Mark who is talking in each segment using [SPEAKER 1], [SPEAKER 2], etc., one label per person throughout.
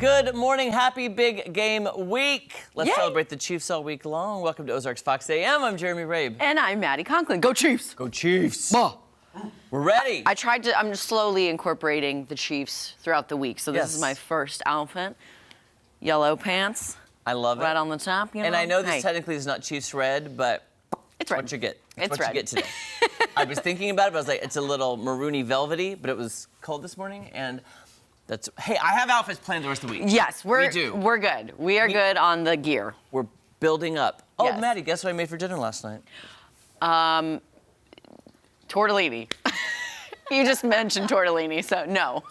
[SPEAKER 1] Good morning. Happy big game week. Let's
[SPEAKER 2] Yay.
[SPEAKER 1] celebrate the Chiefs all week long. Welcome to Ozarks Fox AM. I'm Jeremy Rabe.
[SPEAKER 2] And I'm Maddie Conklin. Go Chiefs!
[SPEAKER 1] Go Chiefs.
[SPEAKER 2] Bah.
[SPEAKER 1] We're ready.
[SPEAKER 2] I'm slowly incorporating the Chiefs throughout the week. So this is my first outfit. Yellow pants.
[SPEAKER 1] I love it.
[SPEAKER 2] Red on the top, you know?
[SPEAKER 1] And I know this technically is not Chiefs red, but
[SPEAKER 2] it's red.
[SPEAKER 1] What you get.
[SPEAKER 2] It's
[SPEAKER 1] what
[SPEAKER 2] red.
[SPEAKER 1] you get today. I was thinking about it, but I was like, it's a little maroony velvety, but it was cold this morning, and hey, I have outfits planned the rest of the week.
[SPEAKER 2] Yes,
[SPEAKER 1] we do.
[SPEAKER 2] We're good. We are good on the gear.
[SPEAKER 1] We're building up. Oh,
[SPEAKER 2] Yes.
[SPEAKER 1] Maddie, guess what I made for dinner last night?
[SPEAKER 2] Tortellini. You just mentioned tortellini, so no.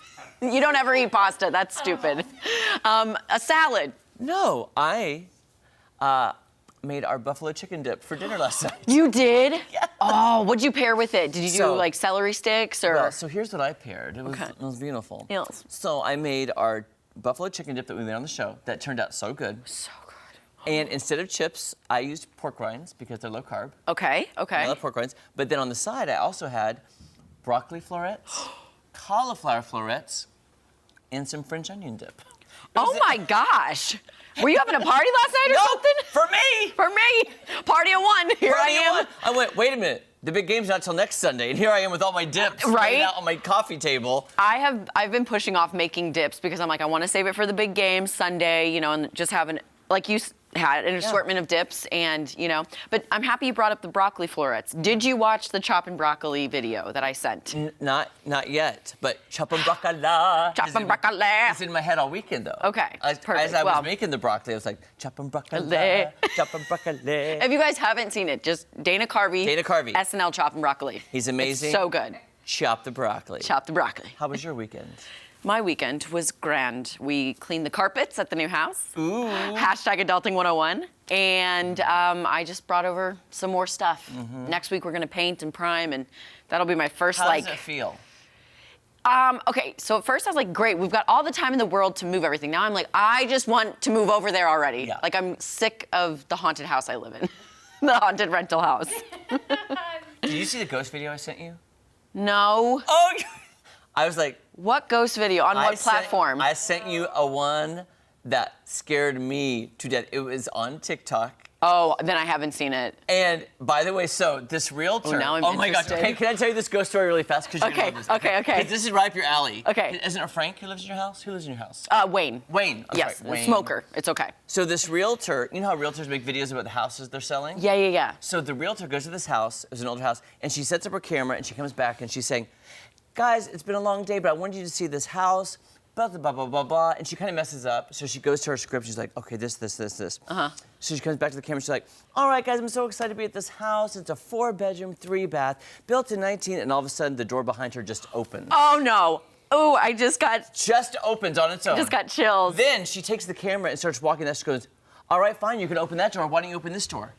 [SPEAKER 2] You don't ever eat pasta. That's stupid. A salad.
[SPEAKER 1] No, I made our buffalo chicken dip for dinner last night.
[SPEAKER 2] You did?
[SPEAKER 1] Yeah.
[SPEAKER 2] Oh, what'd you pair with it? Did you do like celery sticks or?
[SPEAKER 1] Well, so here's what I paired. It was beautiful.
[SPEAKER 2] Yes.
[SPEAKER 1] So I made our buffalo chicken dip that we made on the show. That turned out so good.
[SPEAKER 2] So good.
[SPEAKER 1] And instead of chips, I used pork rinds because they're low carb.
[SPEAKER 2] Okay.
[SPEAKER 1] I love pork rinds. But then on the side, I also had broccoli florets, cauliflower florets, and some French onion dip.
[SPEAKER 2] Oh my gosh. Were you having a party last night or something?
[SPEAKER 1] For me!
[SPEAKER 2] For me. Party of one. Here I am.
[SPEAKER 1] I went, wait a minute. The big game's not till next Sunday, and here I am with all my dips
[SPEAKER 2] Right?
[SPEAKER 1] out on my coffee table.
[SPEAKER 2] I've been pushing off making dips because I'm like, I want to save it for the big game Sunday, you know, and just have like you had an assortment of dips and, you know, but I'm happy you brought up the broccoli florets. Did you watch the chopping broccoli video that I sent?
[SPEAKER 1] Not yet, but chopping broccoli.
[SPEAKER 2] Chopping broccoli.
[SPEAKER 1] It's in my head all weekend, though.
[SPEAKER 2] Okay, perfect.
[SPEAKER 1] As I was making the broccoli, I was like, chopping broccoli, chopping broccoli.
[SPEAKER 2] If you guys haven't seen it, just Dana Carvey. SNL chopping broccoli.
[SPEAKER 1] He's amazing.
[SPEAKER 2] It's so good.
[SPEAKER 1] Chop the broccoli.
[SPEAKER 2] Chop the broccoli.
[SPEAKER 1] How was your weekend?
[SPEAKER 2] My weekend was grand. We cleaned the carpets at the new house.
[SPEAKER 1] Ooh.
[SPEAKER 2] Hashtag Adulting 101. And I just brought over some more stuff. Next week we're gonna paint and prime, and that'll be my first
[SPEAKER 1] How does it feel?
[SPEAKER 2] Okay, so at first I was like, great, we've got all the time in the world to move everything. Now I'm like, I just want to move over there already.
[SPEAKER 1] Yeah.
[SPEAKER 2] Like I'm sick of the haunted house I live in. The haunted rental house.
[SPEAKER 1] Did you see the ghost video I sent you?
[SPEAKER 2] No.
[SPEAKER 1] Oh, I was like,
[SPEAKER 2] what ghost video? On what platform?
[SPEAKER 1] I sent you a one that scared me to death. It was on TikTok.
[SPEAKER 2] Oh, then I haven't seen it.
[SPEAKER 1] And by the way, so this realtor.
[SPEAKER 2] Oh, now I'm
[SPEAKER 1] my gosh.
[SPEAKER 2] interested.
[SPEAKER 1] Okay, can I tell you this ghost story really fast? Because you love this.
[SPEAKER 2] Okay.
[SPEAKER 1] 'Cause this is right up your alley.
[SPEAKER 2] Okay.
[SPEAKER 1] Isn't it Frank who lives in your house? Who lives in your house?
[SPEAKER 2] Wayne.
[SPEAKER 1] Wayne. I'm
[SPEAKER 2] Yes,
[SPEAKER 1] sorry, Wayne.
[SPEAKER 2] smoker. It's okay.
[SPEAKER 1] So this realtor, you know how realtors make videos about the houses they're selling?
[SPEAKER 2] Yeah.
[SPEAKER 1] So the realtor goes to this house, it was an older house, and she sets up her camera and she comes back and she's saying, guys, it's been a long day, but I wanted you to see this house, blah, blah, blah, blah, blah. And she kind of messes up. So she goes to her script. She's like, okay, this. So she comes back to the camera. She's like, all right, guys, I'm so excited to be at this house. It's a 4-bedroom, 3-bath, built in 19. And all of a sudden, the door behind her just opens.
[SPEAKER 2] Oh, no. Oh,
[SPEAKER 1] Just opens on its own.
[SPEAKER 2] Just got chills.
[SPEAKER 1] Then she takes the camera and starts walking that. She goes, all right, fine, you can open that door. Why don't you open this door?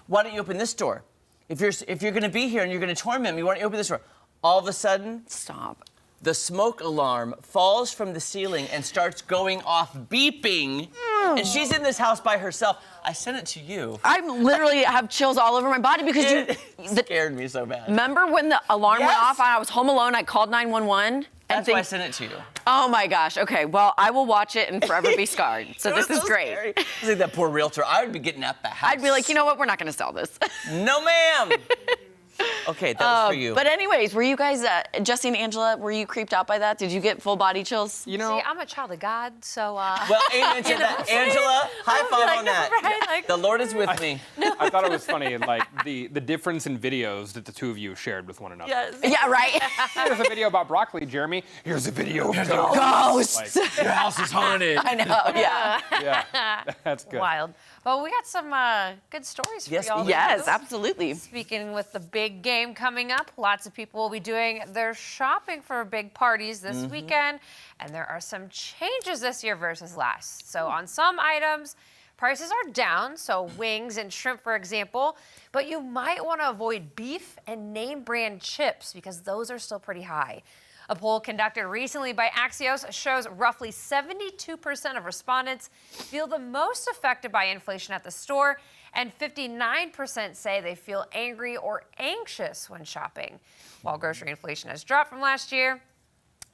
[SPEAKER 1] Why don't you open this door? If you're going to be here and you're going to torment me, why don't you open this door? All of a sudden,
[SPEAKER 2] Stop.
[SPEAKER 1] The smoke alarm falls from the ceiling and starts going off beeping. And she's in this house by herself. I sent it to you.
[SPEAKER 2] I literally have chills all over my body because
[SPEAKER 1] It scared me so bad.
[SPEAKER 2] Remember when the alarm went off and I was home alone, I called 911?
[SPEAKER 1] That's why I sent it to you.
[SPEAKER 2] Oh my gosh, okay, well, I will watch it and forever be scarred. So this is great.
[SPEAKER 1] Scary. It's like that poor realtor. I would be getting at the house.
[SPEAKER 2] I'd be like, you know what, we're not gonna sell this.
[SPEAKER 1] No, ma'am. Okay, that was for you.
[SPEAKER 2] But anyways, were you guys, Jesse and Angela, were you creeped out by that? Did you get full body chills?
[SPEAKER 3] You know, see, I'm a child of God, so.
[SPEAKER 1] Well, amen to that. Angela, high five on that.
[SPEAKER 3] Right? Like,
[SPEAKER 1] the Lord is with me.
[SPEAKER 4] I thought it was funny, like the difference in videos that the two of you shared with one another.
[SPEAKER 3] yes.
[SPEAKER 2] Yeah, right.
[SPEAKER 4] Here's a video about broccoli, Jeremy. Here's a video of
[SPEAKER 2] Ghosts.
[SPEAKER 4] Like,
[SPEAKER 1] Your house is haunted.
[SPEAKER 2] I know, yeah.
[SPEAKER 4] yeah, that's good.
[SPEAKER 3] Wild. Well, we got some good stories for
[SPEAKER 1] Yes,
[SPEAKER 3] y'all.
[SPEAKER 2] Yes, absolutely.
[SPEAKER 3] Speaking with the big game coming up, lots of people will be doing their shopping for big parties this weekend, and there are some changes this year versus last. So on some items, prices are down, so wings and shrimp, for example, but you might want to avoid beef and name brand chips because those are still pretty high. A poll conducted recently by Axios shows roughly 72% of respondents feel the most affected by inflation at the store, and 59% say they feel angry or anxious when shopping. While grocery inflation has dropped from last year,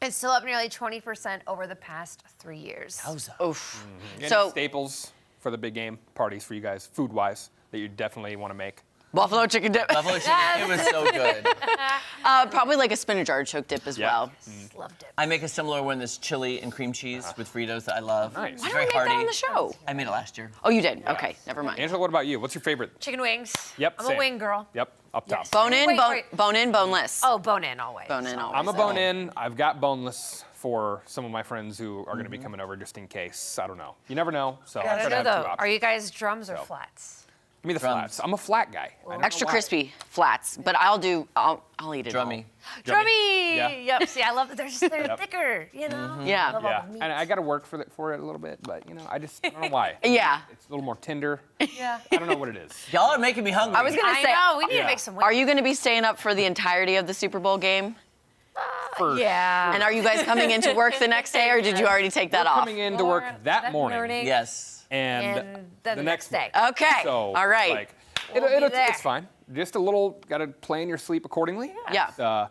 [SPEAKER 3] It's still up nearly 20% over the past 3 years.
[SPEAKER 2] Oof.
[SPEAKER 4] Any
[SPEAKER 2] So
[SPEAKER 4] staples for the big game parties for you guys, food-wise, that you definitely want to make?
[SPEAKER 2] buffalo chicken dip.
[SPEAKER 1] Buffalo chicken, it was so good.
[SPEAKER 2] Probably like a spinach artichoke dip as
[SPEAKER 4] Yeah.
[SPEAKER 2] well.
[SPEAKER 3] Loved it.
[SPEAKER 1] I make a similar one that's chili and cream cheese with Fritos that I love.
[SPEAKER 4] Nice.
[SPEAKER 1] It's
[SPEAKER 2] Why don't
[SPEAKER 1] very
[SPEAKER 2] we make
[SPEAKER 1] hearty.
[SPEAKER 2] that on the show?
[SPEAKER 1] I made it last year.
[SPEAKER 2] Oh, you did? Okay, never mind.
[SPEAKER 4] Angela, what about you? What's your favorite?
[SPEAKER 3] Chicken wings.
[SPEAKER 4] Yep,
[SPEAKER 3] I'm
[SPEAKER 4] same.
[SPEAKER 3] a wing girl.
[SPEAKER 4] Yep, up top.
[SPEAKER 3] Yes.
[SPEAKER 2] Bone in,
[SPEAKER 3] Wait.
[SPEAKER 2] bone in, boneless.
[SPEAKER 3] Oh, bone in always.
[SPEAKER 2] Bone in always.
[SPEAKER 4] I'm a bone-in. I've got boneless for some of my friends who are going to be coming over just in case. I don't know. You never know. So
[SPEAKER 3] I
[SPEAKER 4] I'm
[SPEAKER 3] don't
[SPEAKER 4] going to
[SPEAKER 3] know
[SPEAKER 4] have
[SPEAKER 3] though.
[SPEAKER 4] two
[SPEAKER 3] Are
[SPEAKER 4] options.
[SPEAKER 3] you guys drums or
[SPEAKER 4] So.
[SPEAKER 3] flats?
[SPEAKER 4] Give me the
[SPEAKER 1] Drums.
[SPEAKER 4] flats. I'm a flat guy. I don't know
[SPEAKER 2] Extra
[SPEAKER 4] why.
[SPEAKER 2] crispy flats, but I'll eat it.
[SPEAKER 1] Drummy.
[SPEAKER 3] Drummy.
[SPEAKER 4] Yeah.
[SPEAKER 3] Yep. See, I love that. They're thicker. You know.
[SPEAKER 2] Yeah.
[SPEAKER 3] Love all
[SPEAKER 4] Yeah,
[SPEAKER 3] the meat.
[SPEAKER 4] and I got to work for it a little bit, but I don't know why.
[SPEAKER 2] Yeah.
[SPEAKER 4] It's a little more tender.
[SPEAKER 3] Yeah.
[SPEAKER 4] I don't know what it is.
[SPEAKER 1] Y'all are making me hungry.
[SPEAKER 2] I was gonna
[SPEAKER 3] I
[SPEAKER 2] say,
[SPEAKER 3] know. We need
[SPEAKER 4] Yeah.
[SPEAKER 3] to make some wings.
[SPEAKER 2] are you going to be staying up for the entirety of the Super Bowl game?
[SPEAKER 4] For
[SPEAKER 3] Yeah.
[SPEAKER 2] And are you guys coming into work the next day, or did you already take that
[SPEAKER 4] We're
[SPEAKER 2] off?
[SPEAKER 4] coming into work that morning,
[SPEAKER 1] Yes.
[SPEAKER 4] and
[SPEAKER 3] then the next day.
[SPEAKER 2] Okay.
[SPEAKER 4] So,
[SPEAKER 2] All right.
[SPEAKER 4] like,
[SPEAKER 3] We'll be there.
[SPEAKER 4] it's fine. Just a little, got to plan your sleep accordingly.
[SPEAKER 2] Yeah.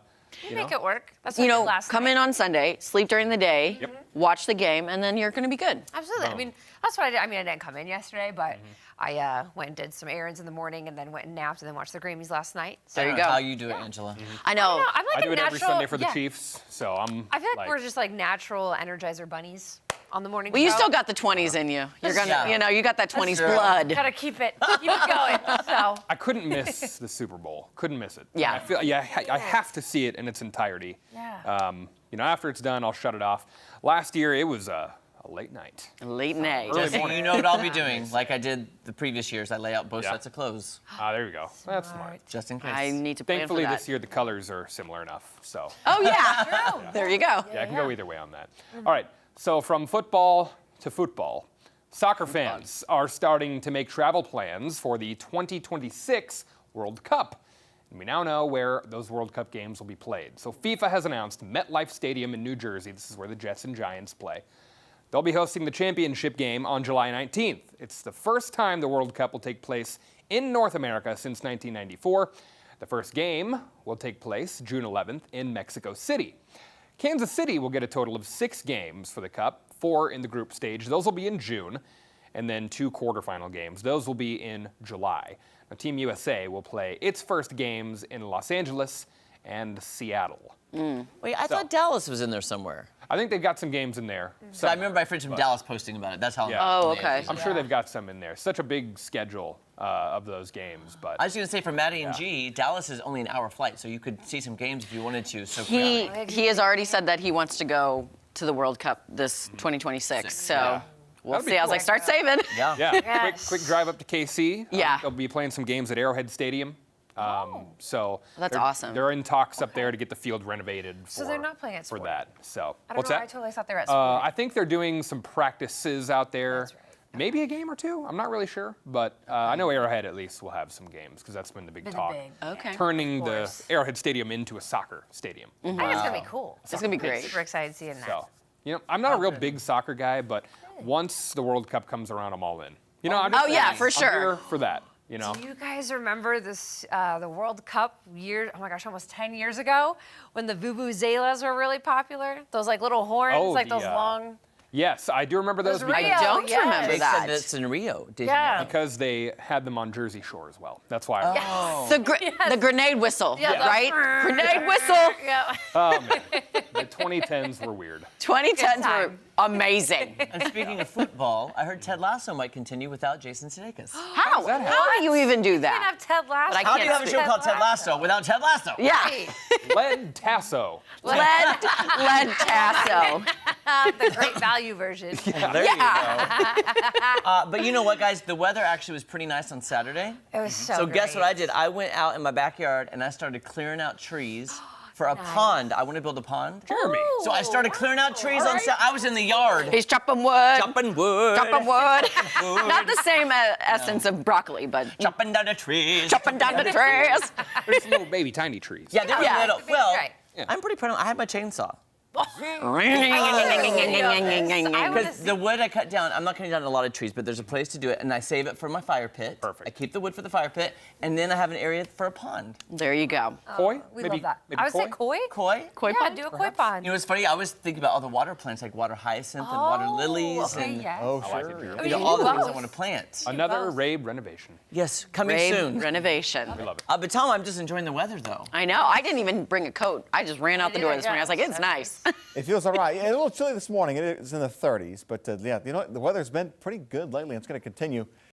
[SPEAKER 3] You make it work. That's what
[SPEAKER 2] You
[SPEAKER 3] I did
[SPEAKER 2] know,
[SPEAKER 3] last
[SPEAKER 2] come
[SPEAKER 3] night.
[SPEAKER 2] in on Sunday, sleep during the day,
[SPEAKER 4] Yep.
[SPEAKER 2] watch the game, and then you're going to be good.
[SPEAKER 3] Absolutely. I mean, that's what I did. I mean, I didn't come in yesterday, but I went and did some errands in the morning, and then went and napped, and then watched the Grammys last night. So
[SPEAKER 2] There you
[SPEAKER 1] I don't know
[SPEAKER 2] go.
[SPEAKER 1] How you do it, Angela?
[SPEAKER 2] I know.
[SPEAKER 3] No, I'm like
[SPEAKER 4] I do
[SPEAKER 3] a
[SPEAKER 4] it
[SPEAKER 3] natural,
[SPEAKER 4] every Sunday for the
[SPEAKER 3] yeah.
[SPEAKER 4] Chiefs, so I'm.
[SPEAKER 3] I feel like we're just like natural Energizer bunnies on the morning
[SPEAKER 2] Well, you
[SPEAKER 3] show.
[SPEAKER 2] still got the 20s in you. You're gonna,
[SPEAKER 1] Yeah.
[SPEAKER 2] you got that 20s
[SPEAKER 1] true.
[SPEAKER 2] blood.
[SPEAKER 3] Gotta keep it going. So
[SPEAKER 4] I couldn't miss the Super Bowl. Couldn't miss it.
[SPEAKER 2] Yeah.
[SPEAKER 4] I feel. Yeah. I have to see it in its entirety.
[SPEAKER 3] Yeah.
[SPEAKER 4] After it's done, I'll shut it off. Last year, it was a late night.
[SPEAKER 2] Late night.
[SPEAKER 4] Early
[SPEAKER 1] Just so
[SPEAKER 4] morning.
[SPEAKER 1] you know what I'll be doing, like I did the previous years. I lay out both
[SPEAKER 4] Yeah.
[SPEAKER 1] sets of clothes,
[SPEAKER 4] There you go. That's smart.
[SPEAKER 1] just in case.
[SPEAKER 2] I need to plan
[SPEAKER 4] Thankfully,
[SPEAKER 2] for that.
[SPEAKER 4] this year the colors are similar enough. So
[SPEAKER 2] Oh yeah. There you go.
[SPEAKER 4] yeah, I can go either way on that. All right. So from football to football, soccer fans are starting to make travel plans for the 2026 World Cup. And we now know where those World Cup games will be played. So FIFA has announced MetLife Stadium in New Jersey. This is where the Jets and Giants play. They'll be hosting the championship game on July 19th. It's the first time the World Cup will take place in North America since 1994. The first game will take place June 11th in Mexico City. Kansas City will get a total of 6 games for the Cup, 4 in the group stage. Those will be in June, and then 2 quarterfinal games. Those will be in July. Now, Team USA will play its first games in Los Angeles and Seattle.
[SPEAKER 1] Wait, I thought Dallas was in there somewhere.
[SPEAKER 4] I think they've got some games in there.
[SPEAKER 1] So I remember my friends from Dallas posting about it. That's how.
[SPEAKER 4] Yeah.
[SPEAKER 2] Oh, okay.
[SPEAKER 4] I'm sure they've got some in there. Such a big schedule of those games, but
[SPEAKER 1] I was going to say for Maddie and G, Dallas is only an hour flight, so you could see some games if you wanted to. So
[SPEAKER 2] He has already said that he wants to go to the World Cup this 2026. So
[SPEAKER 4] Yeah.
[SPEAKER 2] we'll
[SPEAKER 4] That'd be
[SPEAKER 2] see. I was
[SPEAKER 4] cool.
[SPEAKER 2] like, start saving.
[SPEAKER 1] yeah.
[SPEAKER 4] yeah,
[SPEAKER 3] Yes.
[SPEAKER 4] quick drive up to KC.
[SPEAKER 2] Yeah.
[SPEAKER 4] They'll be playing some games at Arrowhead Stadium. So
[SPEAKER 2] That's
[SPEAKER 4] they're-
[SPEAKER 2] awesome.
[SPEAKER 4] They're in talks up there to get the field renovated for,
[SPEAKER 3] So they're not playing at
[SPEAKER 4] for
[SPEAKER 3] Sport.
[SPEAKER 4] that. So
[SPEAKER 3] I don't
[SPEAKER 4] what's
[SPEAKER 3] know.
[SPEAKER 4] that?
[SPEAKER 3] I totally thought they were at Sport.
[SPEAKER 4] I think they're doing some practices out there.
[SPEAKER 3] That's right.
[SPEAKER 4] Maybe a game or two. I'm not really sure, but I know Arrowhead at least will have some games because that's been the big
[SPEAKER 3] Been the
[SPEAKER 4] talk.
[SPEAKER 3] big-
[SPEAKER 2] Okay.
[SPEAKER 4] Turning
[SPEAKER 3] Of
[SPEAKER 4] the
[SPEAKER 3] course.
[SPEAKER 4] Arrowhead Stadium into a soccer stadium.
[SPEAKER 3] I think it's gonna be cool.
[SPEAKER 2] It's gonna be great.
[SPEAKER 3] Super excited seeing that.
[SPEAKER 4] So, I'm not a real big soccer guy, but once the World Cup comes around, I'm all in. I'm just
[SPEAKER 2] Oh, yeah,
[SPEAKER 4] saying,
[SPEAKER 2] for
[SPEAKER 4] I'm
[SPEAKER 2] sure.
[SPEAKER 4] here for that.
[SPEAKER 3] Do you guys remember this, the World Cup oh my gosh, almost 10 years ago, when the vuvuzelas were really popular? Those like little horns,
[SPEAKER 4] Oh,
[SPEAKER 3] like
[SPEAKER 4] the,
[SPEAKER 3] those long.
[SPEAKER 4] Yes, I do remember those
[SPEAKER 3] Those
[SPEAKER 4] because,
[SPEAKER 3] Rio,
[SPEAKER 2] I don't
[SPEAKER 3] yes.
[SPEAKER 2] remember
[SPEAKER 1] They
[SPEAKER 2] that.
[SPEAKER 1] said that's in Rio. Did
[SPEAKER 3] Yeah.
[SPEAKER 1] you know?
[SPEAKER 4] because they had them on Jersey Shore as well. That's why. I remember.
[SPEAKER 2] The grenade whistle,
[SPEAKER 3] Yeah, the-
[SPEAKER 2] right? Grenade whistle.
[SPEAKER 3] Yeah.
[SPEAKER 4] The 2010s were weird.
[SPEAKER 2] 2010s were
[SPEAKER 3] time.
[SPEAKER 2] amazing.
[SPEAKER 1] And speaking of football, I heard Ted Lasso might continue without Jason Sudeikis.
[SPEAKER 2] How?
[SPEAKER 4] that happen?
[SPEAKER 2] How do you even do
[SPEAKER 3] You can't
[SPEAKER 2] that?
[SPEAKER 3] have Ted Lasso.
[SPEAKER 2] But I
[SPEAKER 1] How do you have a
[SPEAKER 2] can't
[SPEAKER 1] show called Ted Lasso without Ted Lasso?
[SPEAKER 2] Yeah.
[SPEAKER 3] Right.
[SPEAKER 4] Lead Tasso.
[SPEAKER 2] Lead Tasso.
[SPEAKER 3] The great value version.
[SPEAKER 1] There you go. But you know what, guys? The weather actually was pretty nice on Saturday.
[SPEAKER 3] It was so
[SPEAKER 1] So guess what
[SPEAKER 3] great.
[SPEAKER 1] I did? I went out in my backyard and I started clearing out trees for a pond. I want to build a pond.
[SPEAKER 4] Jeremy.
[SPEAKER 1] So I started clearing out trees on
[SPEAKER 3] Alright.
[SPEAKER 1] Saturday. I was in the yard.
[SPEAKER 2] He's chopping wood.
[SPEAKER 1] Chopping wood.
[SPEAKER 2] Chopping wood. Not the same essence of broccoli, but
[SPEAKER 1] Chopping down the trees.
[SPEAKER 2] chopping down the trees.
[SPEAKER 4] There's little baby tiny trees.
[SPEAKER 1] Yeah, they were
[SPEAKER 2] Yeah.
[SPEAKER 1] little.
[SPEAKER 3] It'd be
[SPEAKER 1] Well,
[SPEAKER 3] great.
[SPEAKER 4] Yeah.
[SPEAKER 1] I'm pretty proud of I had my chainsaw.
[SPEAKER 3] I wanna
[SPEAKER 1] Because
[SPEAKER 3] see-
[SPEAKER 1] the wood I cut down, I'm not cutting down a lot of trees, but there's a place to do it, and I save it for my fire pit.
[SPEAKER 4] Perfect.
[SPEAKER 1] I keep the wood for the fire pit, and then I have an area for a pond.
[SPEAKER 2] There you go.
[SPEAKER 4] Koi?
[SPEAKER 3] We
[SPEAKER 4] maybe,
[SPEAKER 3] love that.
[SPEAKER 4] Maybe
[SPEAKER 3] I would say koi.
[SPEAKER 1] Koi?
[SPEAKER 2] Koi
[SPEAKER 3] Yeah,
[SPEAKER 2] pond?
[SPEAKER 3] do a koi pond.
[SPEAKER 1] You know, it's funny, I was thinking about all the water plants, like water hyacinth and water lilies.
[SPEAKER 3] Okay,
[SPEAKER 1] and
[SPEAKER 3] yes.
[SPEAKER 5] Oh,
[SPEAKER 4] I
[SPEAKER 5] sure.
[SPEAKER 4] like it here.
[SPEAKER 3] I
[SPEAKER 1] you know,
[SPEAKER 3] mean,
[SPEAKER 1] all
[SPEAKER 3] you
[SPEAKER 1] the
[SPEAKER 3] do
[SPEAKER 1] things I
[SPEAKER 3] both.
[SPEAKER 1] want to plant.
[SPEAKER 4] Another
[SPEAKER 3] both.
[SPEAKER 4] Rabe renovation.
[SPEAKER 1] Yes, coming
[SPEAKER 2] Rave
[SPEAKER 1] soon.
[SPEAKER 2] renovation.
[SPEAKER 4] We love it.
[SPEAKER 1] But Tom, I'm just enjoying the weather, though.
[SPEAKER 2] I know. I didn't even bring a coat. I just ran out the door this morning. I was like, it's nice.
[SPEAKER 5] It feels all right. Yeah, a little chilly this morning. It is in the 30s, but yeah, you know, the weather's been pretty good lately. It's going to continue.